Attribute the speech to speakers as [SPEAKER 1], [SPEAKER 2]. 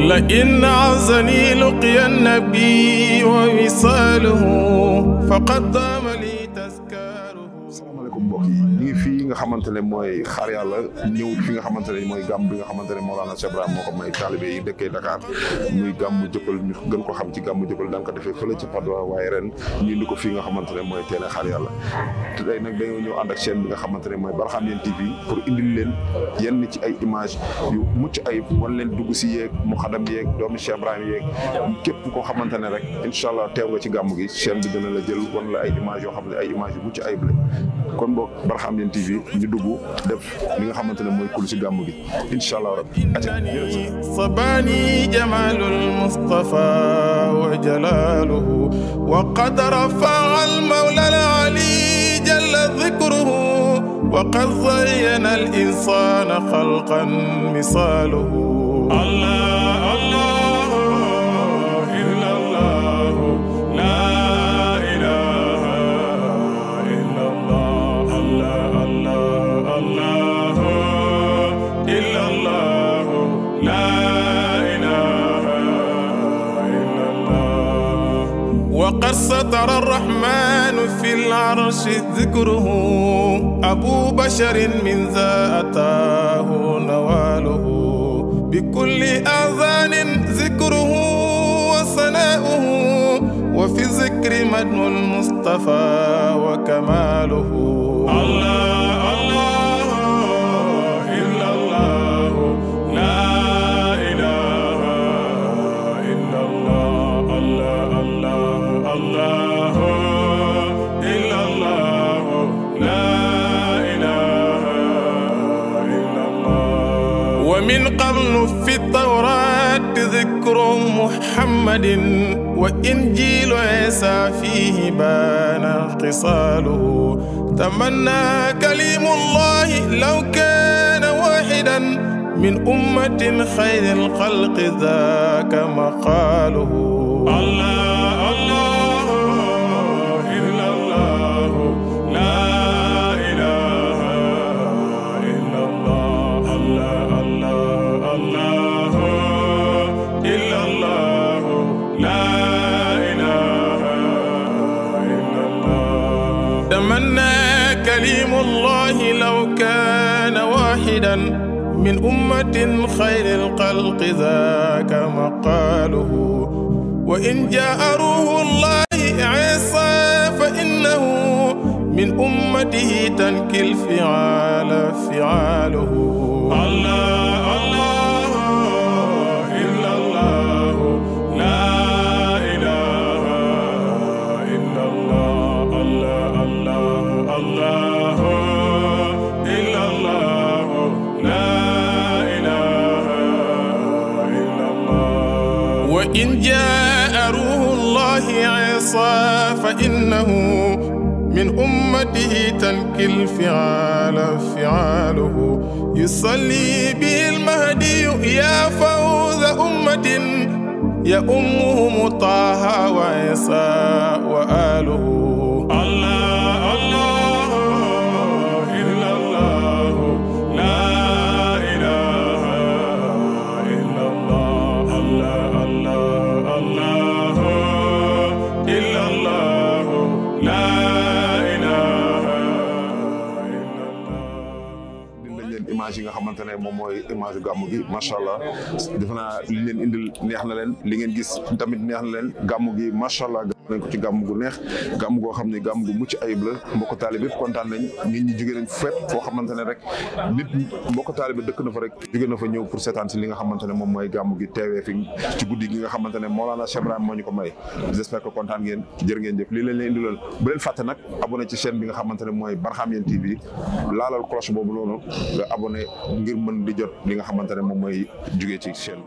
[SPEAKER 1] لئن عزني لقي النبي ووصاله فقد دام لي تذكاره.
[SPEAKER 2] salaamaaleykum mbokk yi ñu ngi fii nga xamante ne mooy xaar yàlla ñëw fi nga xamante ne mooy gàmm bi nga xamante ne Mawlana Cheikh Ibrahima moo ko may taalibe yi dëkkee Dakar muy gàmmu Jëppal ñu gën ko xam ci gàmmu Jëppal daan ko defee fële ci Padoa waaye ren ñu indi ko fii nga xamante ne mooy teene xaar yàlla tey nag dañoo ñëw ànd ak chaîne bi nga xamante ne mooy Barhamiennes TV pour indil leen yenn ci ay image yu mucc ayib wan leen dugg si yeeg mu xadam yeeg doomi Cheikh Ibrahima yeeg képp koo xamante ne rek incha allah teew nga ci gàmm gi chaîne bi dina la jël wan la ay image yoo xam ne ay image yu mucc ayib la kon boog Barhamiennes TV ñu dugg def li nga xamante ne mooy kul si gàmm gi incha allah rabbi
[SPEAKER 1] صباني جمال المصطفى وجلاله وقد رفع المولى العلي جل ذكره وقد زين الإنسان خلقا مثاله. الله الله إلا الله لا إله إلا الله الله الله الله إلا الله لا إله إلا الله. وقد ستر الرحمن في العرش ذكره أبو بشر من ذا أتاه نواله بكل آذان ذكره وثناؤه وفي ذكر مدن المصطفى وكماله. الله الله إلا الله لا إله إلا الله الله الله الله إلا الله لا إله إلا الله. ومن قبل في التوراة ذكر محمد وإنجيل عيسى فيه بان خصاله. تمنى كليم الله لو كان واحدا من أمة خير الخلق ذاك مقاله. الله الله إلا الله لا إله إلا الله الله الله الله إلا الله لا إله إلا الله. تمنى كليم الله لو كان واحدا من أمة خير الخلق ذاك مقاله. وإن جاء روح الله عيسى فإنه من أمته تنكي الفعال فعاله. الله الله إلا الله لا إله إلا الله الله الله الله إلا الله لا إله إلا الله. وإن جاء روح الله عيسى فإنه من أمته تنكي الفعال فعاله. يصلي به المهدي يا فوز أمة يا أمهم طه وعيسى وآله. الله الله إلا الله لا إله إلا الله الله الله الله إلا الله لا إله إلا الله.
[SPEAKER 2] image yi nga xamante ne moom mooy image gàmmu gi macha allah defe naa li leen indil neex na leen li ngeen gis tamit neex na leen gàmmu gi macha allah nañ ko ci gàmm gu neex gàmm goo xam ne gàmm gu mucc ayib la mbokk taalibe yëpp kontaan nañ nit ñi jóge nañ fépp foo xamante ne rek nit mbokk taalibe dëkk na fa rek jóge na fa ñëw pour seetaan si li nga xamante ne moom mooy gàmm gi teewee fi ci guddi gi nga xamante ne Mawlana Cheikh Ibrahima moo ñu ko may j'espère que kontaan ngeen jërë ngeen jëf lii leen leen indiloon bu leen fàtte nag abonné ci chaîne bi nga xamante ne mooy Barhamiennes TV laalal cloche boobu noonu nga abonné ngir mën di jot li nga xamante ne moom mooy jógee ci chaîne.